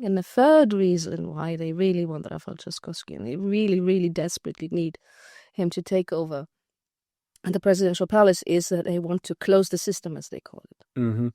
And the third reason why they really want Rafal Trzaskowski, and they really, really desperately need him to take over the presidential palace, is that they want to close the system, as they call it. Mm-hmm.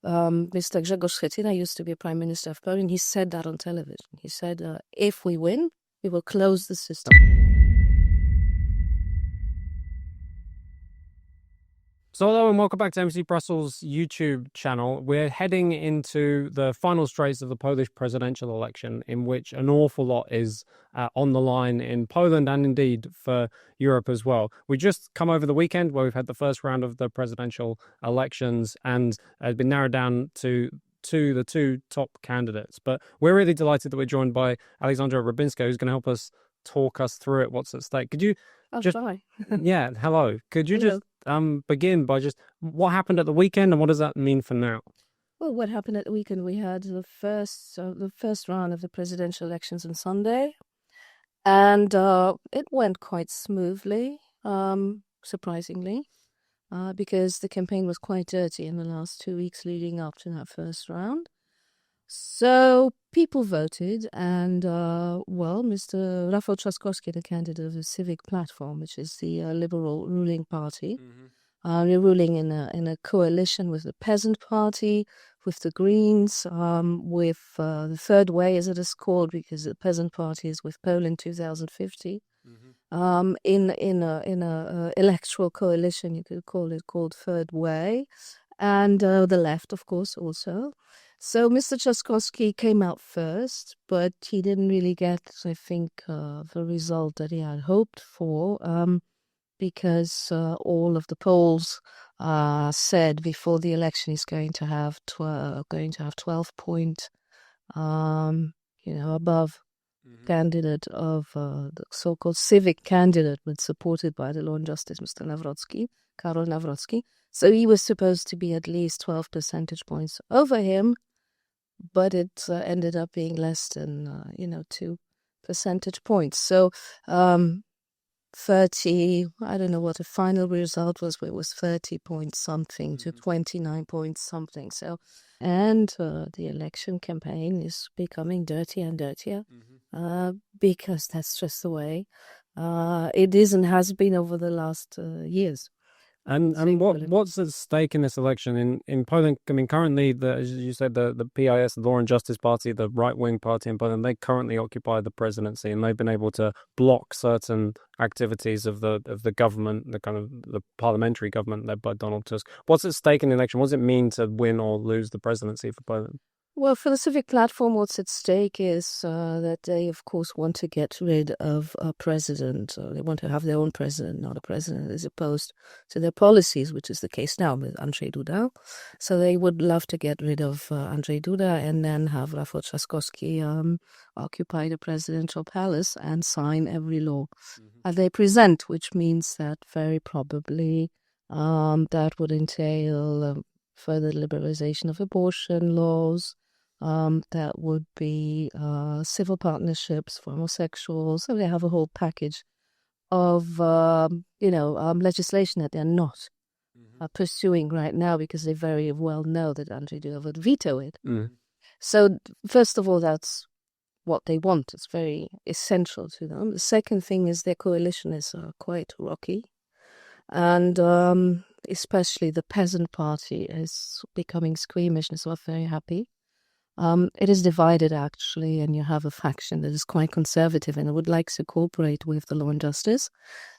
Mr. Grzegorz Schetyna used to be a prime minister of Poland. He said that on television. He said, if we win, we will close the system. So hello and welcome back to MCC Brussels YouTube channel. We're heading into the final straights of the Polish presidential election, in which an awful lot is on the line in Poland and indeed for Europe as well. We just come over the weekend where we've had the first round of the presidential elections and has been narrowed down to the two top candidates. But we're really delighted that we're joined by Aleksandra Rybińska, who's going to help us talk us through it, what's at stake. Could you try. Yeah, hello. Could you Hello. just begin by just what happened at the weekend and what does that mean for now? Well, what happened at the weekend? We had the first round of the presidential elections on Sunday, and it went quite smoothly, surprisingly, because the campaign was quite dirty in the last 2 weeks leading up to that first round. So people voted, and Mr. Rafal Trzaskowski, the candidate of the Civic Platform, which is the liberal ruling party, they're ruling in a coalition with the Peasant Party, with the Greens, with the Third Way, as it is called, because the Peasant Party is with Poland 2050. In a electoral coalition, you could call it, called Third Way, and the left, of course, also. So Mr. Trzaskowski came out first, but he didn't really get, I think, the result that he had hoped for, because all of the polls said before the election he's going to have 12 point, above candidate of the so-called civic candidate, but supported by the Law and Justice, Mr. Nawrocki, Karol Nawrocki. So he was supposed to be at least 12 percentage points over him, but it ended up being less than 2 percentage points. So 30, I don't know what the final result was, but it was 30 point something to 29 point something. So, and the election campaign is becoming dirtier and dirtier, because that's just the way it is and has been over the last years. And what's at stake in this election in Poland? I mean, currently, as you said, the PIS, the Law and Justice Party, the right-wing party in Poland, they currently occupy the presidency, and they've been able to block certain activities of the government, the kind of the parliamentary government led by Donald Tusk. What's at stake in the election? What does it mean to win or lose the presidency for Poland? Well, for the Civic Platform, what's at stake is that they, of course, want to get rid of a president. They want to have their own president, not a president, as opposed to their policies, which is the case now with Andrzej Duda. So they would love to get rid of Andrzej Duda and then have Rafał Trzaskowski occupy the presidential palace and sign every law they present, which means that very probably that would entail further liberalization of abortion laws. That would be civil partnerships for homosexuals. So they have a whole package of, legislation that they're not pursuing right now because they very well know that Andrzej Duda would veto it. So first of all, that's what they want. It's very essential to them. The second thing is their coalition is quite rocky. And especially the Peasant Party is becoming squeamish and is not very happy. It is divided, actually, and you have a faction that is quite conservative and would like to cooperate with the Law and Justice.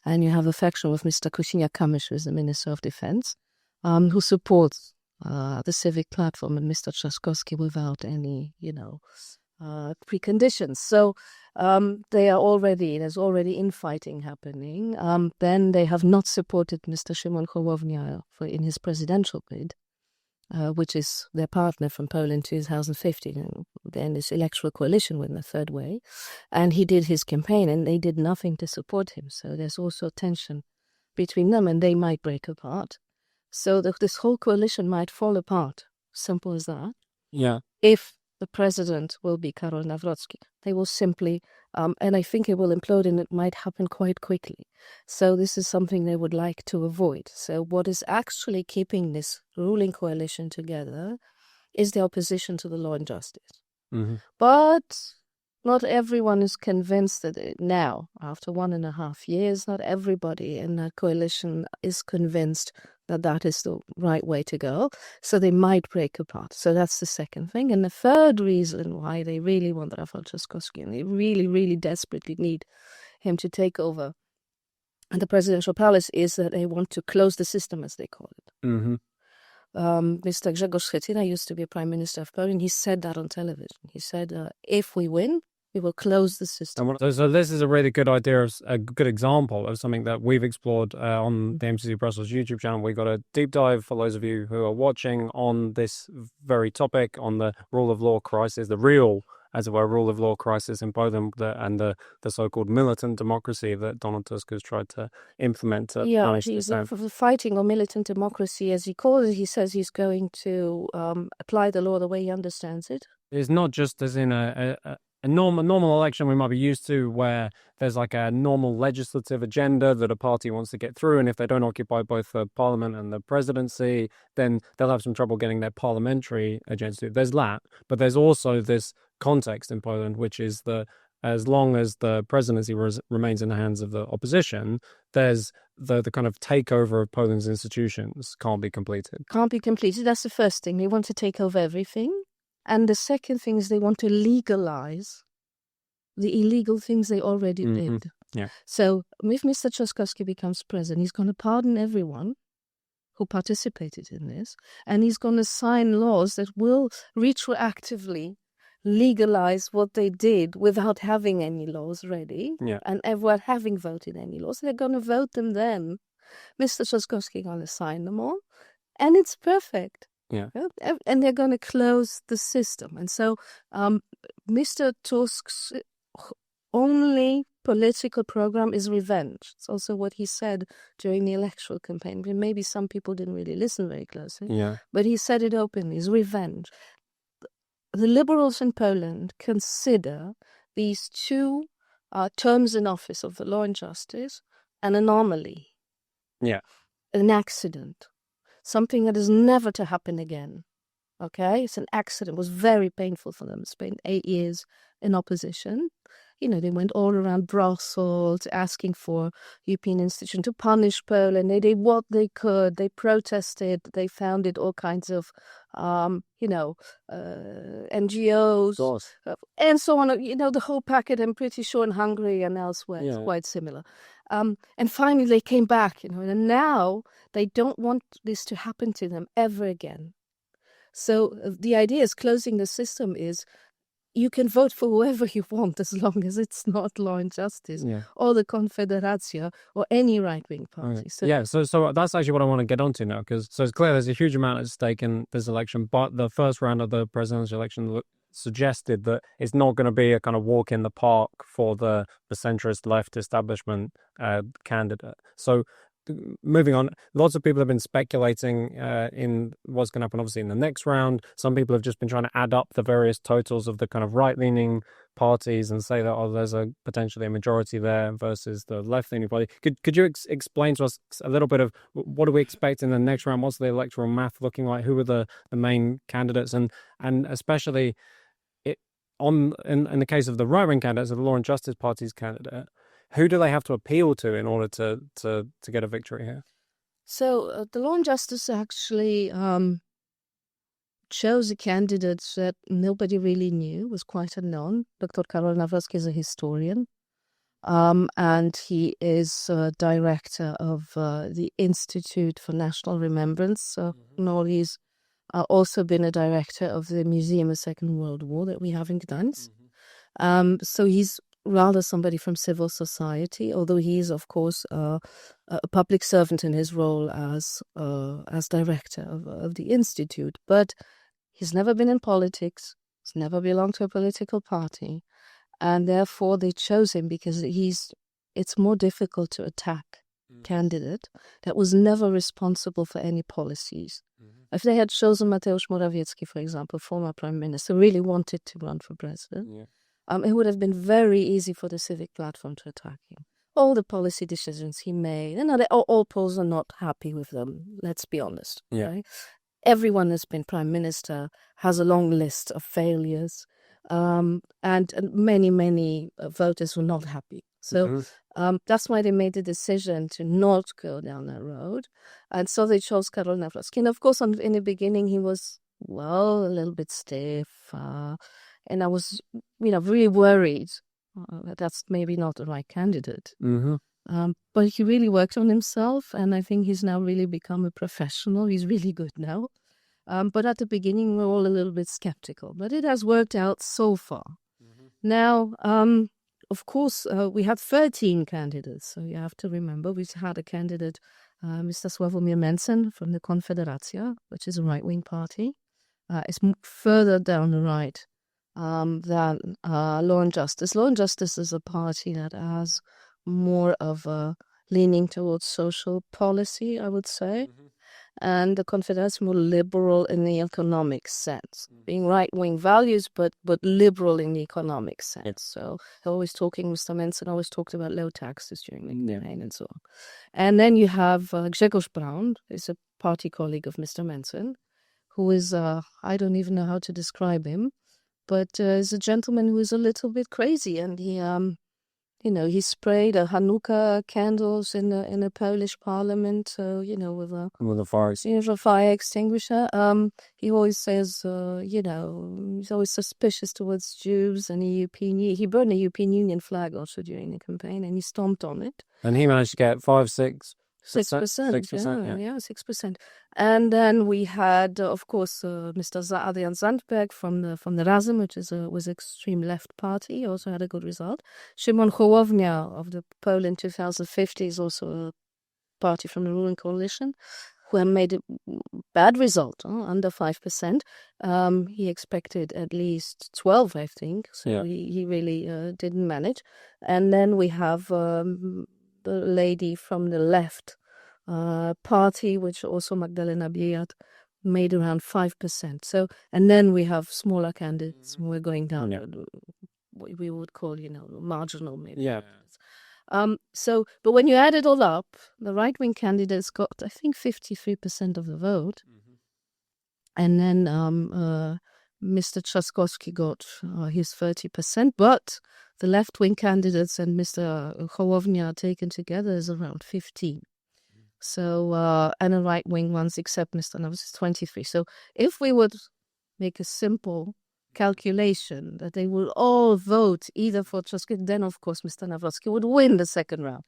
And you have a faction with Mr. Kosiniak-Kamysz, who is the Minister of Defense, who supports the Civic Platform and Mr. Trzaskowski without any, preconditions. So there's already infighting happening. Then they have not supported Mr. Szymon Hołownia in his presidential bid, which is their partner from Poland 2050, then this electoral coalition with the Third Way. And he did his campaign and they did nothing to support him. So there's also tension between them and they might break apart. So this whole coalition might fall apart. Simple as that. Yeah. If the president will be Karol Nawrocki. They will simply, and I think it will implode and it might happen quite quickly. So this is something they would like to avoid. So what is actually keeping this ruling coalition together is the opposition to the Law and Justice. But not everyone is convinced that now, after 1.5 years, not everybody in that coalition is convinced that that is the right way to go. So they might break apart. So that's the second thing. And the third reason why they really want Rafal Trzaskowski, and they really, really desperately need him to take over the presidential palace, is that they want to close the system, as they call it. Mr. Grzegorz Schetyna used to be a prime minister of Poland. He said that on television. He said, if we win, we will close the system. So this is a really good idea, a good example of something that we've explored on the MCC Brussels YouTube channel. We got a deep dive, for those of you who are watching, on this very topic, on the rule of law crisis, the real, as it were, rule of law crisis in Poland, and the so-called militant democracy that Donald Tusk has tried to implement to punish he's dissent. fighting on militant democracy, as he calls it. He says he's going to apply the law the way he understands it. It's not just as in a normal election we might be used to, where there's like a normal legislative agenda that a party wants to get through, and if they don't occupy both the parliament and the presidency, then they'll have some trouble getting their parliamentary agenda through. There's that, but there's also this context in Poland, which is that as long as the presidency remains in the hands of the opposition, there's the kind of takeover of Poland's institutions can't be completed. That's the first thing. They want to take over everything. And the second thing is they want to legalize the illegal things they already did. Yeah. So if Mr. Trzaskowski becomes president, he's going to pardon everyone who participated in this, and he's going to sign laws that will retroactively legalize what they did without having any laws ready, and everyone having voted any laws. They're going to vote them then. Mr. Trzaskowski going to sign them all, and it's perfect. Yeah. And they're going to close the system. And so Mr. Tusk's only political program is revenge. It's also what he said during the electoral campaign. Maybe some people didn't really listen very closely. Yeah. But he said it openly, is revenge. The liberals in Poland consider these two terms in office of the law and justice an anomaly. Yeah. An accident. Something that is never to happen again. Okay? It's an accident. It was very painful for them. It's been 8 years in opposition. They went all around Brussels asking for European institutions to punish Poland. They did what they could. They protested. They founded all kinds of, NGOs. And so on. The whole packet, I'm pretty sure in Hungary and elsewhere, it's quite similar. And finally they came back, and now they don't want this to happen to them ever again. So the idea is closing the system is you can vote for whoever you want as long as it's not Law and Justice or the Confederacja or any right-wing party. Okay. So that's actually what I want to get onto now, because it's clear there's a huge amount at stake in this election, but the first round of the presidential election suggested that it's not going to be a kind of walk in the park for the centrist left establishment candidate. So moving on, lots of people have been speculating in what's going to happen, obviously, in the next round. Some people have just been trying to add up the various totals of the kind of right-leaning parties and say that, there's potentially a majority there versus the left-leaning party. Could you explain to us a little bit of what do we expect in the next round? What's the electoral math looking like? Who are the main candidates? And especially in the case of the right-wing candidates, of the Law and Justice Party's candidate, who do they have to appeal to in order to get a victory here? So the Law and Justice actually chose a candidate that nobody really knew, was quite unknown. Dr. Karol Nawrocki is a historian, and he is director of the Institute for National Remembrance. He's also been a director of the Museum of Second World War that we have in Gdańsk. So he's rather somebody from civil society, although he is, of course, a public servant in his role as director of the Institute. But he's never been in politics. He's never belonged to a political party. And therefore, they chose him because it's more difficult to attack a candidate that was never responsible for any policies. If they had chosen Mateusz Morawiecki, for example, former prime minister, really wanted to run for president, it would have been very easy for the civic platform to attack him. All the policy decisions he made, all Poles are not happy with them, let's be honest. Right? Everyone that's been prime minister has a long list of failures. And many voters were not happy. So that's why they made the decision to not go down that road. And so they chose Karol Nawrocki. And of course, in the beginning, he was, well, a little bit stiff. And I was, really worried that that's maybe not the right candidate. But he really worked on himself. And I think he's now really become a professional. He's really good now. But at the beginning, we were all a little bit skeptical. But it has worked out so far. Now, of course, we had 13 candidates. So you have to remember, we had a candidate, Mr. Sławomir Mencen from the Konfederacja, which is a right-wing party. It's further down the right than Law and Justice. Law and Justice is a party that has more of a leaning towards social policy, I would say. And the Confederacy more liberal in the economic sense, being right-wing values, but liberal in the economic sense. So Mr. Mencen always talked about low taxes during the campaign and so on. And then you have Grzegorz Braun, who's a party colleague of Mr. Mencen, who is, I don't even know how to describe him, but is a gentleman who is a little bit crazy, and he sprayed Hanukkah candles in a Polish parliament, with a fire extinguisher. He always says, he's always suspicious towards Jews and the European Union. He burned the European Union flag also during the campaign, and he stomped on it. And he managed to get 6%. 6%. And then we had, of course, Mr. Adrian Zandberg from the Razem, which was extreme left party. He also had a good result. Szymon Hołownia of the Poland 2050 is also a party from the ruling coalition, who made a bad result, under 5%. He expected at least 12, I think. So he really didn't manage. And then we have the lady from the left party, which also Magdalena Biejat made around 5%. So, and then we have smaller candidates. We're going down what we would call, marginal maybe. Yeah. But when you add it all up, the right-wing candidates got, I think, 53% of the vote. And then Mr. Trzaskowski got his 30%, but the left-wing candidates and Mr. Hołownia taken together is around 15. So, and the right-wing ones, except Mr. Nawrocki, is 23. So if we would make a simple calculation that they will all vote either for Trzaskowski, then of course Mr. Nawrocki would win the second round.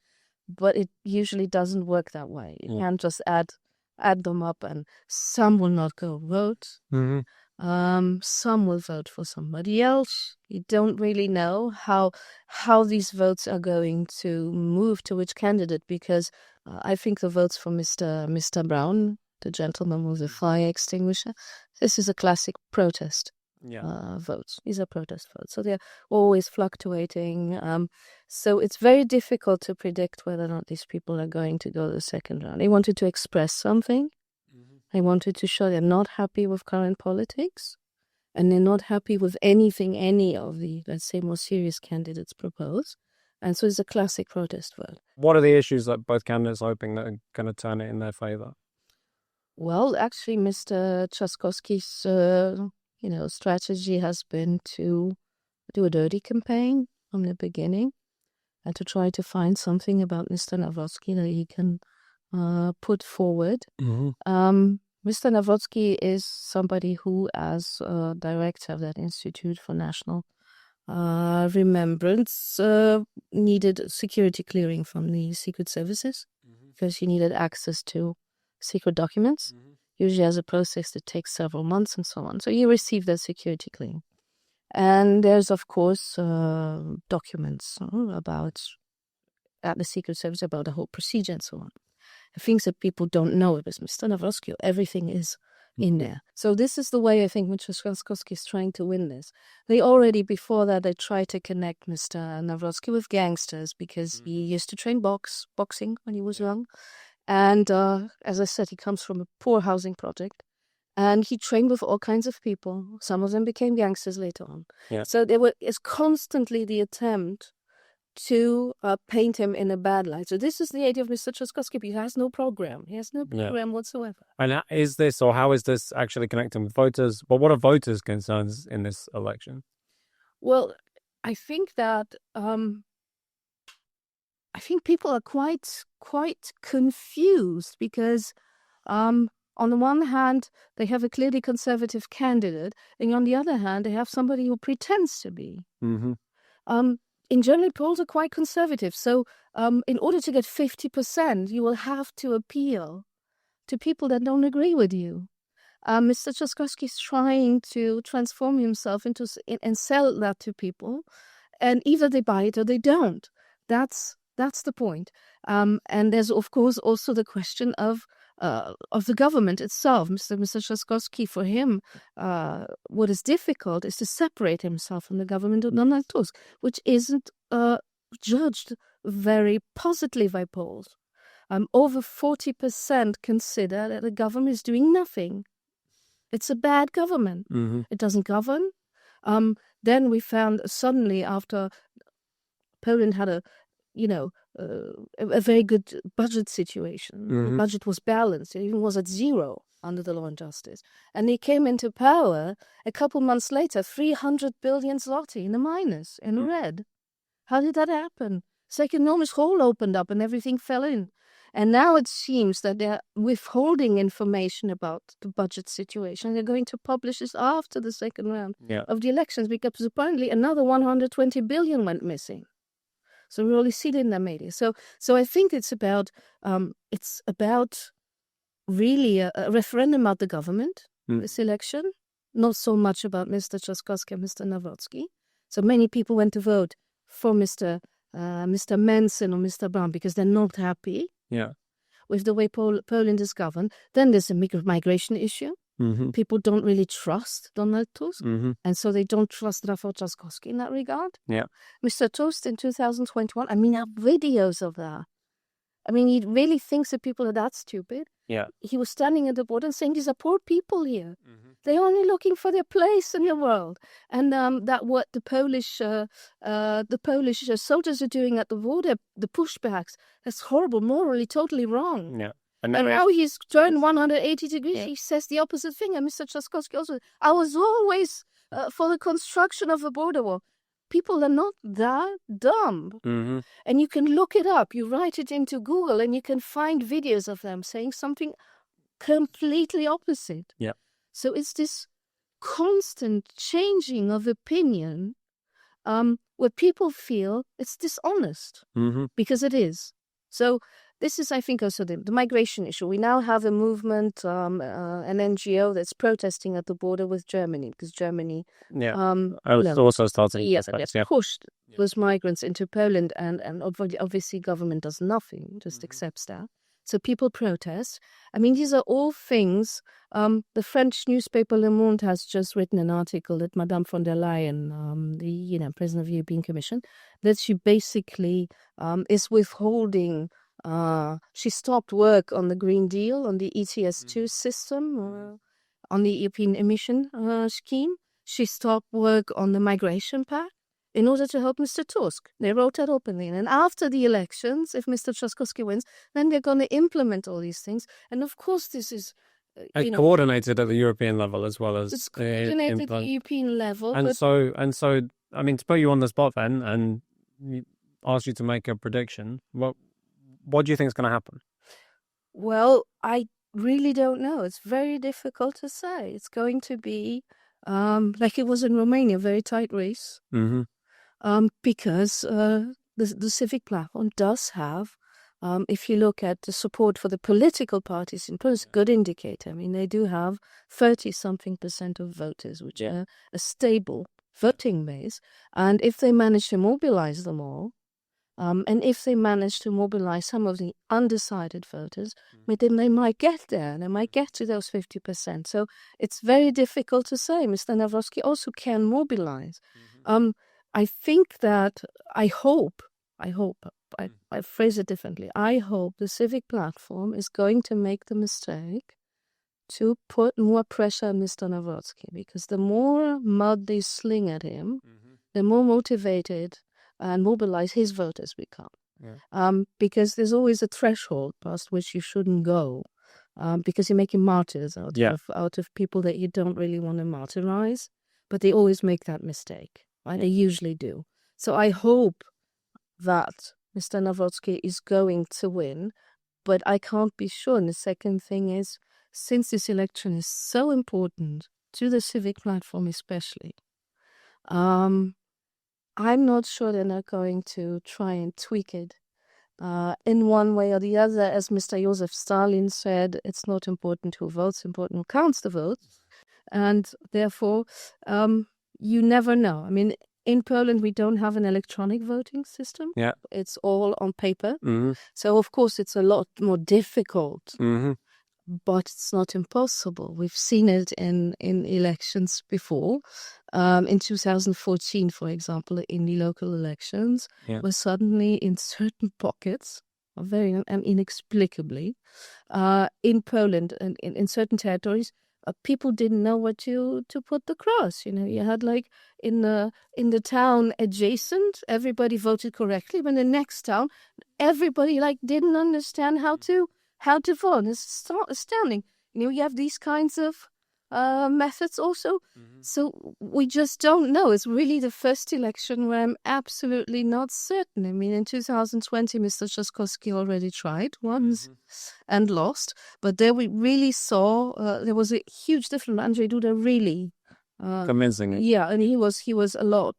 But it usually doesn't work that way. You can't just add them up, and some will not go vote. Some will vote for somebody else. You don't really know how these votes are going to move to which candidate, because I think the votes for Mr. Braun, the gentleman with the fire extinguisher, this is a classic protest votes. These are protest votes. So they're always fluctuating. So it's very difficult to predict whether or not these people are going to go the second round. They wanted to express something. They wanted to show they're not happy with current politics, and they're not happy with anything any of the, let's say, more serious candidates propose. And so it's a classic protest vote. What are the issues that both candidates are hoping that are going to turn it in their favor? Well, actually, Mr. Trzaskowski's, strategy has been to do a dirty campaign from the beginning and to try to find something about Mr. Nawrocki that he can put forward. Mr. Nawrocki is somebody who, as director of that Institute for National Remembrance, needed security clearing from the secret services because he needed access to secret documents. Usually as a process that takes several months and so on. So he received that security clearing. And there's, of course, documents at the Secret Service about the whole procedure and so on. Things that people don't know about Mr. Nawrocki, everything is in there. So this is the way I think Mr. Trzaskowski is trying to win this. They already, before that, they tried to connect Mr. Nawrocki with gangsters because he used to train boxing when he was young. And as I said, he comes from a poor housing project. And he trained with all kinds of people. Some of them became gangsters later on. So there is constantly the attempt to paint him in a bad light. So this is the idea of Mr. Trzaskowski. He has no program. He has no program whatsoever. And is this, or how is this actually connecting with voters? Well, what are voters' concerns in this election? Well, I think that people are quite confused because on the one hand they have a clearly conservative candidate, and on the other hand they have somebody who pretends to be. In general, polls are quite conservative, so in order to get 50%, you will have to appeal to people that don't agree with you. Mr. Trzaskowski is trying to transform himself and sell that to people, and either they buy it or they don't. That's the point. And there's of course also the question of the government itself. Mr. Trzaskowski, for him, what is difficult is to separate himself from the government of Donald Tusk, which isn't judged very positively by polls. Over 40% consider that the government is doing nothing. It's a bad government. It doesn't govern. Then we found suddenly, after Poland had a very good budget situation. The budget was balanced. It even was at zero under the Law and Justice. And they came into power a couple months later, 300 billion zloty in the minus, in red. How did that happen? It's like an enormous hole opened up and everything fell in. And now it seems that they're withholding information about the budget situation. They're going to publish this after the second round of the elections, because apparently another 120 billion went missing. So we only see it in the media. So I think it's about really a referendum about the government, this election, not so much about Mr. Trzaskowski and Mr. Nawrocki. So many people went to vote for Mr. Menson or Mr. Brown because they're not happy with the way Poland is governed. Then there's a migration issue. People don't really trust Donald Tusk, and so they don't trust Rafal Trzaskowski in that regard. Mr. Tusk in 2021, I mean, I have videos of that. I mean, he really thinks that people are that stupid. He was standing at the border and saying, these are poor people here. They're only looking for their place in the world. And that what the Polish soldiers are doing at the border, the pushbacks, that's horrible, morally totally wrong. And now he's turned 180 degrees. He says the opposite thing. And Mr. Trzaskowski also, I was always for the construction of a border wall. People are not that dumb. And you can look it up. You write it into Google and you can find videos of them saying something completely opposite. So it's this constant changing of opinion where people feel it's dishonest, because it is. So this is, I think, also the migration issue. We now have a movement, an NGO that's protesting at the border with Germany, because Germany also starting. Pushed those migrants into Poland, and obviously government does nothing, just accepts that. So people protest. I mean, these are all things. The French newspaper Le Monde has just written an article that Madame von der Leyen, the President of the European Commission, that she basically is withholding. She stopped work on the Green Deal, on the ETS2 system, on the European emission scheme. She stopped work on the migration pact in order to help Mr. Tusk. They wrote that openly. And after the elections, if Mr. Trzaskowski wins, then they're going to implement all these things. And of course, this is coordinated at the European level as well as it's coordinated at the European level. And so, I mean, to put you on the spot then, and ask you to make a prediction, what do you think is going to happen? Well, I really don't know. It's very difficult to say. It's going to be like it was in Romania, a very tight race. Because the civic platform does have, if you look at the support for the political parties in Poland, it's a good indicator. I mean, they do have 30-something% of voters, which are a stable voting base. And if they manage to mobilize them all, and if they manage to mobilize some of the undecided voters, then they might get there. They might get to those 50%. So it's very difficult to say. Mr. Nawrocki also can mobilize. I think that I phrase it differently. I hope the civic platform is going to make the mistake to put more pressure on Mr. Nawrocki, because the more mud they sling at him, the more motivated and mobilize his voters become. Because there's always a threshold past which you shouldn't go, because you're making martyrs out of people that you don't really want to martyrize, but they always make that mistake. Right? They usually do. So I hope that Mr. Nawrocki is going to win, but I can't be sure. And the second thing is, since this election is so important to the civic platform especially, I'm not sure they're not going to try and tweak it in one way or the other. As Mr. Joseph Stalin said, it's not important who votes, important who counts the votes. And therefore, you never know. I mean, in Poland, we don't have an electronic voting system. Yeah. It's all on paper. Mm-hmm. So, of course, it's a lot more difficult, Mm-hmm. but it's not impossible. We've seen it in elections before. In 2014, for example, in the local elections, where suddenly in certain pockets, very inexplicably, in Poland and in certain territories, people didn't know what to put the cross. You know, you had like in the town adjacent, everybody voted correctly, but in the next town, everybody like didn't understand how to vote. It's astounding. You know, you have these kinds of methods also. Mm-hmm. So we just don't know. It's really the first election where I'm absolutely not certain. I mean, in 2020, Mr. Trzaskowski already tried once and lost. But there we really saw there was a huge difference. Andrzej Duda really convincing. Yeah, and he was a lot.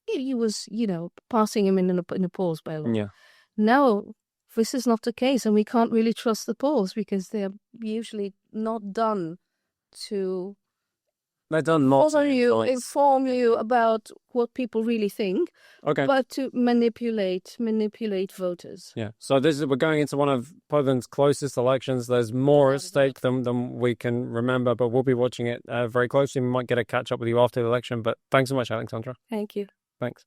He was, you know, passing him in the polls by a lot. Yeah. Now, this is not the case, and we can't really trust the polls because they're usually not done to inform you about what people really think, but to manipulate voters. Yeah. So we're going into one of Poland's closest elections. There's more at stake than we can remember, but we'll be watching it very closely. We might get a catch up with you after the election. But thanks so much, Aleksandra. Thank you. Thanks.